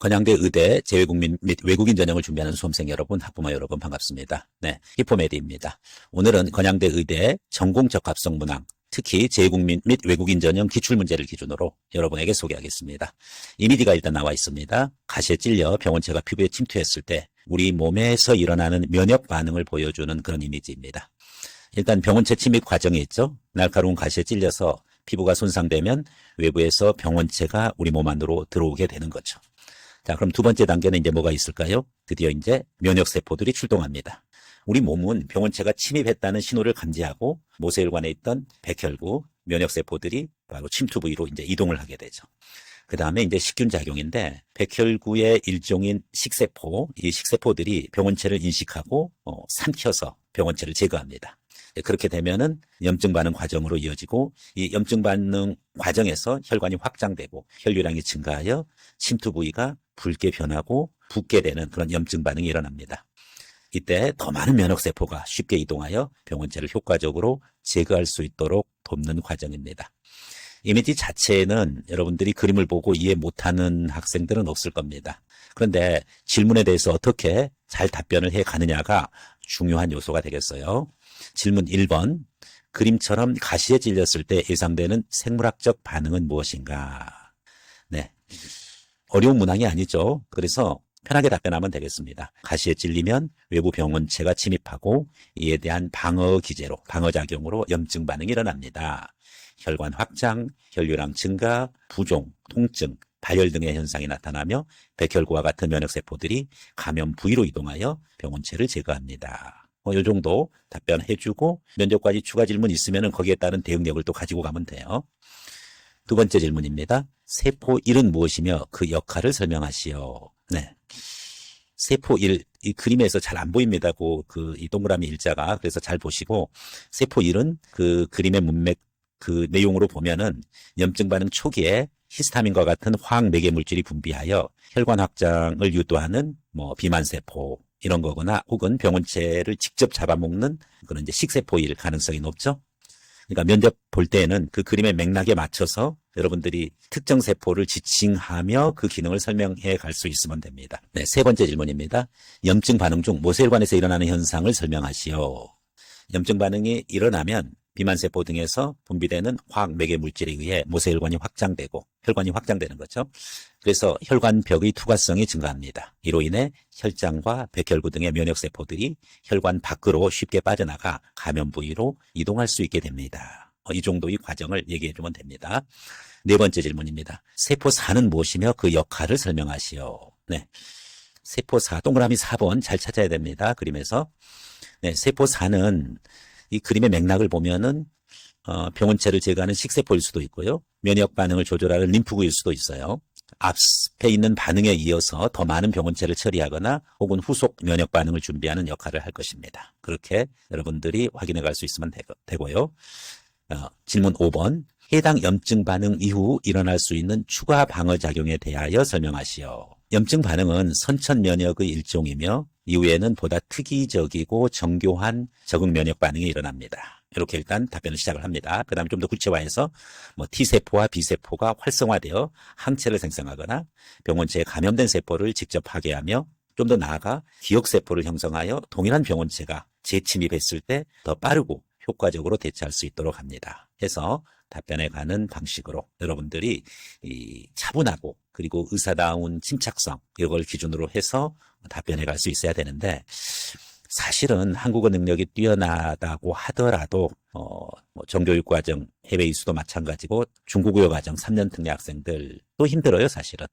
건양대 의대 재외국민 및 외국인 전형을 준비하는 수험생 여러분, 학부모 여러분 반갑습니다. 네, 히포메디입니다. 오늘은 건양대 의대 전공 적합성 문항, 특히 재외국민 및 외국인 전형 기출문제를 기준으로 여러분에게 소개하겠습니다. 이미지가 일단 나와 있습니다. 가시에 찔려 병원체가 피부에 침투했을 때 우리 몸에서 일어나는 면역 반응을 보여주는 그런 이미지입니다. 일단 병원체 침입 과정이 있죠. 날카로운 가시에 찔려서 피부가 손상되면 외부에서 병원체가 우리 몸 안으로 들어오게 되는 거죠. 자, 그럼 두 번째 단계는 이제 뭐가 있을까요? 드디어 이제 면역세포들이 출동합니다. 우리 몸은 병원체가 침입했다는 신호를 감지하고 모세혈관에 있던 백혈구, 면역세포들이 바로 침투 부위로 이제 이동을 하게 되죠. 그 다음에 이제 식균 작용인데 백혈구의 일종인 식세포, 이 식세포들이 병원체를 인식하고 삼켜서 병원체를 제거합니다. 그렇게 되면은 염증 반응 과정으로 이어지고 이 염증 반응 과정에서 혈관이 확장되고 혈류량이 증가하여 침투 부위가 붉게 변하고 붓게 되는 그런 염증 반응이 일어납니다. 이때 더 많은 면역세포가 쉽게 이동하여 병원체를 효과적으로 제거할 수 있도록 돕는 과정입니다. 이미지 자체는 여러분들이 그림을 보고 이해 못하는 학생들은 없을 겁니다. 그런데 질문에 대해서 어떻게 잘 답변을 해 가느냐가 중요한 요소가 되겠어요. 질문 1번, 그림처럼 가시에 찔렸을 때 예상되는 생물학적 반응은 무엇인가? 네, 어려운 문항이 아니죠. 그래서 편하게 답변하면 되겠습니다. 가시에 찔리면 외부 병원체가 침입하고 이에 대한 방어 기제로, 방어작용으로 염증 반응이 일어납니다. 혈관 확장, 혈류량 증가, 부종, 통증, 발열 등의 현상이 나타나며 백혈구와 같은 면역세포들이 감염 부위로 이동하여 병원체를 제거합니다. 이 정도 답변해주고 면접까지 추가 질문 있으면 거기에 따른 대응력을 또 가지고 가면 돼요. 두 번째 질문입니다. 세포1은 무엇이며 그 역할을 설명하시오. 네. 세포1, 이 그림에서 잘 안 보입니다. 이 동그라미 일자가. 그래서 잘 보시고, 세포1은 그 그림의 문맥 그 내용으로 보면은 염증 반응 초기에 히스타민과 같은 화학 매개 물질이 분비하여 혈관 확장을 유도하는 비만세포 이런 거거나 혹은 병원체를 직접 잡아먹는 그런 이제 식세포일 가능성이 높죠. 그러니까 면접 볼 때에는 그 그림의 맥락에 맞춰서 여러분들이 특정 세포를 지칭하며 그 기능을 설명해 갈 수 있으면 됩니다. 네, 세 번째 질문입니다. 염증 반응 중 모세혈관에서 일어나는 현상을 설명하시오. 염증 반응이 일어나면 비만세포 등에서 분비되는 화학 매개 물질에 의해 모세혈관이 확장되고 혈관이 확장되는 거죠. 그래서 혈관벽의 투과성이 증가합니다. 이로 인해 혈장과 백혈구 등의 면역세포들이 혈관 밖으로 쉽게 빠져나가 감염 부위로 이동할 수 있게 됩니다. 이 정도의 과정을 얘기해 주면 됩니다. 네 번째 질문입니다. 세포4는 무엇이며 그 역할을 설명하시오. 네, 세포4, 동그라미 4번 잘 찾아야 됩니다. 그림에서. 네, 세포4는 이 그림의 맥락을 보면은 병원체를 제거하는 식세포일 수도 있고요. 면역 반응을 조절하는 림프구일 수도 있어요. 앞에 있는 반응에 이어서 더 많은 병원체를 처리하거나 혹은 후속 면역 반응을 준비하는 역할을 할 것입니다. 그렇게 여러분들이 확인해 갈 수 있으면 되고요. 질문 5번. 해당 염증 반응 이후 일어날 수 있는 추가 방어작용에 대하여 설명하시오. 염증 반응은 선천 면역의 일종이며 이후에는 보다 특이적이고 정교한 적응 면역 반응이 일어납니다. 이렇게 일단 답변을 시작을 합니다. 그 다음에 좀 더 구체화해서 T세포와 B세포가 활성화되어 항체를 생성하거나 병원체에 감염된 세포를 직접 파괴하며 좀 더 나아가 기억세포를 형성하여 동일한 병원체가 재침입했을 때 더 빠르고 효과적으로 대처할 수 있도록 합니다. 해서 답변해 가는 방식으로 여러분들이 이 차분하고 그리고 의사다운 침착성 이걸 기준으로 해서 답변해 갈 수 있어야 되는데 사실은 한국어 능력이 뛰어나다고 하더라도 정교육 과정 해외 이수도 마찬가지고 중국어 과정 3년 특례 학생들도 힘들어요. 사실은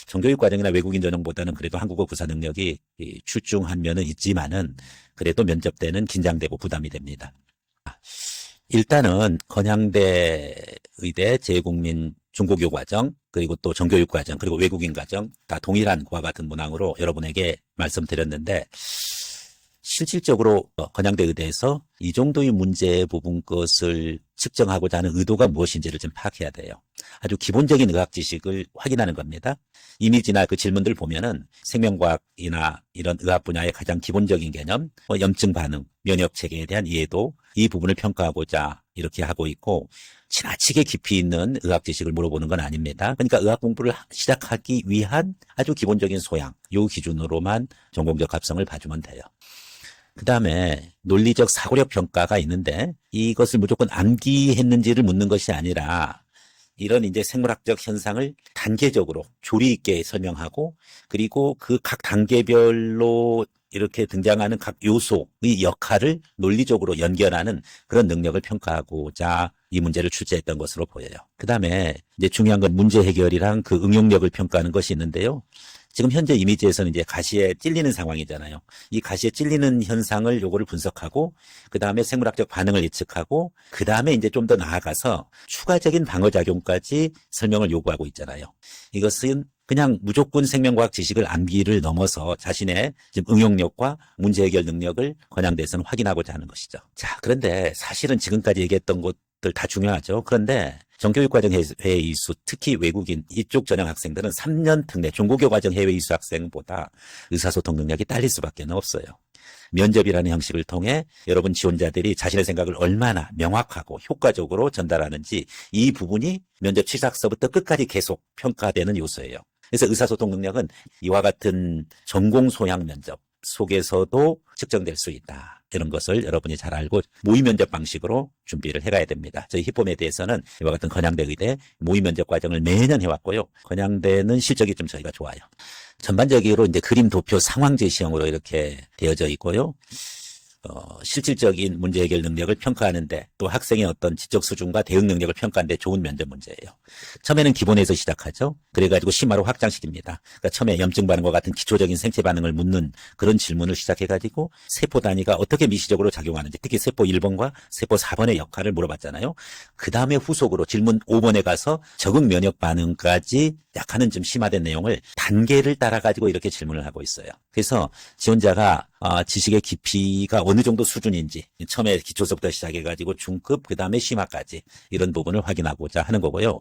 정교육 과정이나 외국인 전형보다는 그래도 한국어 구사 능력이 출중한 면은 있지만은 그래도 면접 때는 긴장되고 부담이 됩니다. 일단은 건양대 의대 재외국민 중고교 과정 그리고 또 정교육 과정 그리고 외국인 과정 다 동일한 그와 같은 문항으로 여러분에게 말씀드렸는데 실질적으로 건양대 의대에서 이 정도의 문제 부분 것을 측정하고자 하는 의도가 무엇인지를 좀 파악해야 돼요. 아주 기본적인 의학 지식을 확인하는 겁니다. 이미지나 그 질문들 보면은 생명과학이나 이런 의학 분야의 가장 기본적인 개념, 염증 반응, 면역 체계에 대한 이해도 이 부분을 평가하고자 이렇게 하고 있고 지나치게 깊이 있는 의학 지식을 물어보는 건 아닙니다. 그러니까 의학 공부를 시작하기 위한 아주 기본적인 소양, 요 기준으로만 전공적 합성을 봐주면 돼요. 그 다음에 논리적 사고력 평가가 있는데 이것을 무조건 암기했는지를 묻는 것이 아니라 이런 이제 생물학적 현상을 단계적으로 조리 있게 설명하고 그리고 그 각 단계별로 이렇게 등장하는 각 요소의 역할을 논리적으로 연결하는 그런 능력을 평가하고자 이 문제를 출제했던 것으로 보여요. 그 다음에 이제 중요한 건 문제 해결이랑 그 응용력을 평가하는 것이 있는데요. 지금 현재 이미지에서는 이제 가시에 찔리는 상황이잖아요. 이 가시에 찔리는 현상을 요거를 분석하고 그 다음에 생물학적 반응을 예측하고 그 다음에 이제 좀 더 나아가서 추가적인 방어작용까지 설명을 요구하고 있잖아요. 이것은 그냥 무조건 생명과학 지식을 암기를 넘어서 자신의 지금 응용력과 문제 해결 능력을 권양대에서는 확인하고자 하는 것이죠. 자, 그런데 사실은 지금까지 얘기했던 것들 다 중요하죠. 그런데 정교육과정 해외 이수, 특히 외국인 이쪽 전형 학생들은 3년 특례 중고교 과정 해외 이수 학생보다 의사소통 능력이 딸릴 수밖에 없어요. 면접이라는 형식을 통해 여러분 지원자들이 자신의 생각을 얼마나 명확하고 효과적으로 전달하는지 이 부분이 면접 시작서부터 끝까지 계속 평가되는 요소예요. 그래서 의사소통 능력은 이와 같은 전공 소양 면접 속에서도 측정될 수 있다. 이런 것을 여러분이 잘 알고 모의 면접 방식으로 준비를 해가야 됩니다. 저희 히폼에 대해서는 이와 같은 건양대 의대 모의 면접 과정을 매년 해왔고요. 건양대는 실적이 좀 저희가 좋아요. 전반적으로 이제 그림 도표 상황 제시형으로 이렇게 되어져 있고요. 실질적인 문제 해결 능력을 평가하는데 또 학생의 어떤 지적 수준과 대응 능력을 평가하는데 좋은 면접 문제예요. 처음에는 기본에서 시작하죠. 그래가지고 심화로 확장시킵니다. 그러니까 처음에 염증 반응과 같은 기초적인 생체 반응을 묻는 그런 질문을 시작해가지고 세포 단위가 어떻게 미시적으로 작용하는지 특히 세포 1번과 세포 4번의 역할을 물어봤잖아요. 그 다음에 후속으로 질문 5번에 가서 적응 면역 반응까지 약간은 좀 심화된 내용을 단계를 따라가지고 이렇게 질문을 하고 있어요. 그래서 지원자가 지식의 깊이가 어느 정도 수준인지 처음에 기초서부터 시작해가지고 중급 그 다음에 심화까지 이런 부분을 확인하고자 하는 거고요.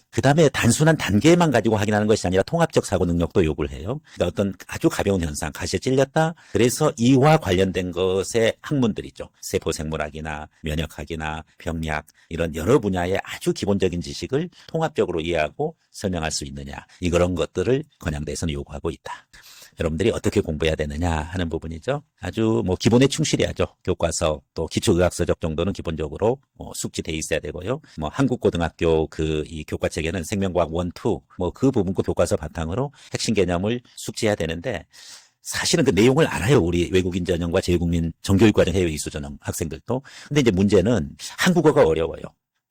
그 다음에 단순한 단계만 가지고 확인하는 것이 아니라 통합적 사고 능력도 요구를 해요. 그러니까 어떤 아주 가벼운 현상, 가시에 찔렸다. 그래서 이와 관련된 것의 학문들 있죠. 세포생물학이나 면역학이나 병리학 이런 여러 분야의 아주 기본적인 지식을 통합적으로 이해하고 설명할 수 있느냐. 이런 것들을 건양대에서는 요구하고 있다. 여러분들이 어떻게 공부해야 되느냐 하는 부분이죠. 아주 기본에 충실해야죠. 교과서 또 기초의학서적 정도는 기본적으로 숙지돼 있어야 되고요. 한국고등학교 이 교과책에는 생명과학 1, 2 그 부분과 교과서 바탕으로 핵심 개념을 숙지해야 되는데 사실은 그 내용을 알아요. 우리 외국인 전형과 재외국민 정교육과정 해외 이수 전형 학생들도. 근데 이제 문제는 한국어가 어려워요.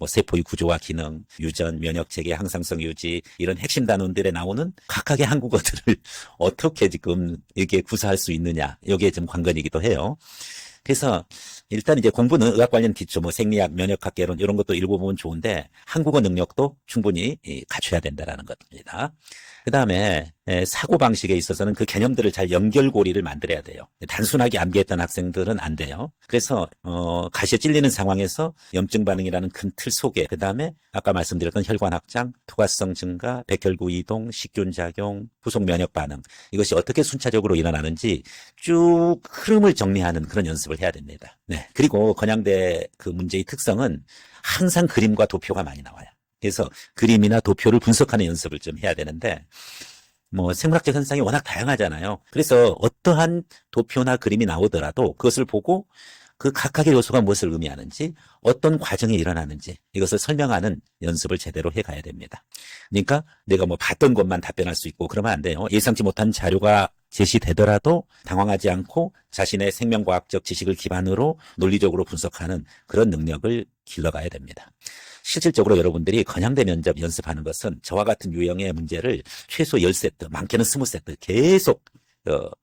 세포의 구조와 기능, 유전, 면역체계, 항상성 유지 이런 핵심 단원들에 나오는 각각의 한국어들을 어떻게 지금 이렇게 구사할 수 있느냐 여기에 좀 관건이기도 해요. 그래서 일단 이제 공부는 의학 관련 기초, 생리학, 면역학 개론 이런 것도 읽어보면 좋은데 한국어 능력도 충분히 갖춰야 된다라는 겁니다. 그 다음에 사고방식에 있어서는 그 개념들을 잘 연결고리를 만들어야 돼요. 단순하게 암기했던 학생들은 안 돼요. 그래서 가시에 찔리는 상황에서 염증 반응이라는 큰 틀 속에 그 다음에 아까 말씀드렸던 혈관 확장, 투과성 증가, 백혈구 이동, 식균 작용, 후속 면역 반응 이것이 어떻게 순차적으로 일어나는지 쭉 흐름을 정리하는 그런 연습을 해야 됩니다. 네. 그리고 건양대 그 문제의 특성은 항상 그림과 도표가 많이 나와요. 그래서 그림이나 도표를 분석하는 연습을 좀 해야 되는데 생물학적 현상이 워낙 다양하잖아요. 그래서 어떠한 도표나 그림이 나오더라도 그것을 보고 그 각각의 요소가 무엇을 의미하는지 어떤 과정이 일어나는지 이것을 설명하는 연습을 제대로 해가야 됩니다. 그러니까 내가 봤던 것만 답변할 수 있고 그러면 안 돼요. 예상치 못한 자료가 제시되더라도 당황하지 않고 자신의 생명과학적 지식을 기반으로 논리적으로 분석하는 그런 능력을 길러가야 됩니다. 실질적으로 여러분들이 건양대 면접 연습하는 것은 저와 같은 유형의 문제를 최소 10세트, 많게는 20세트 계속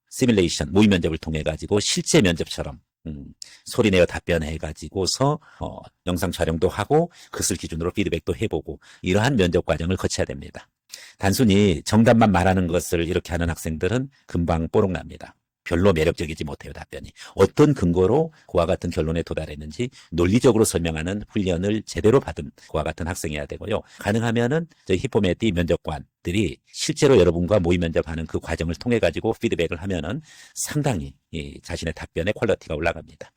시뮬레이션, 모의 면접을 통해 가지고 실제 면접처럼 소리내어 답변해 가지고서 영상 촬영도 하고 그것을 기준으로 피드백도 해보고 이러한 면접 과정을 거쳐야 됩니다. 단순히 정답만 말하는 것을 이렇게 하는 학생들은 금방 뽀록납니다. 별로 매력적이지 못해요, 답변이. 어떤 근거로 그와 같은 결론에 도달했는지 논리적으로 설명하는 훈련을 제대로 받은 그와 같은 학생이어야 되고요. 가능하면은 저희 히포메디 면접관들이 실제로 여러분과 모의 면접하는 그 과정을 통해 가지고 피드백을 하면은 상당히 자신의 답변의 퀄리티가 올라갑니다.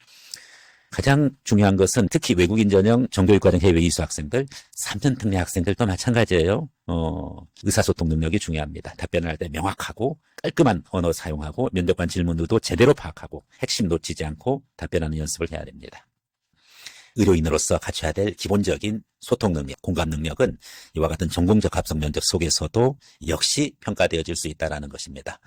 가장 중요한 것은 특히 외국인 전형 정교육과정 해외 이수 학생들, 3년 특례 학생들도 마찬가지예요. 의사소통 능력이 중요합니다. 답변을 할 때 명확하고 깔끔한 언어 사용하고 면접관 질문도 제대로 파악하고 핵심 놓치지 않고 답변하는 연습을 해야 됩니다. 의료인으로서 갖춰야 될 기본적인 소통 능력, 공감 능력은 이와 같은 전공적 합성 면접 속에서도 역시 평가되어질 수 있다는 것입니다.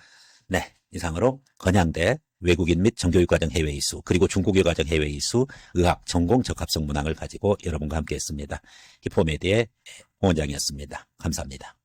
네, 이상으로 건양대 외국인 및 정교육과정 해외 이수 그리고 중국어과정 해외 이수 의학 전공 적합성 문항을 가지고 여러분과 함께 했습니다. 히포메디의 홍 원장이었습니다. 감사합니다.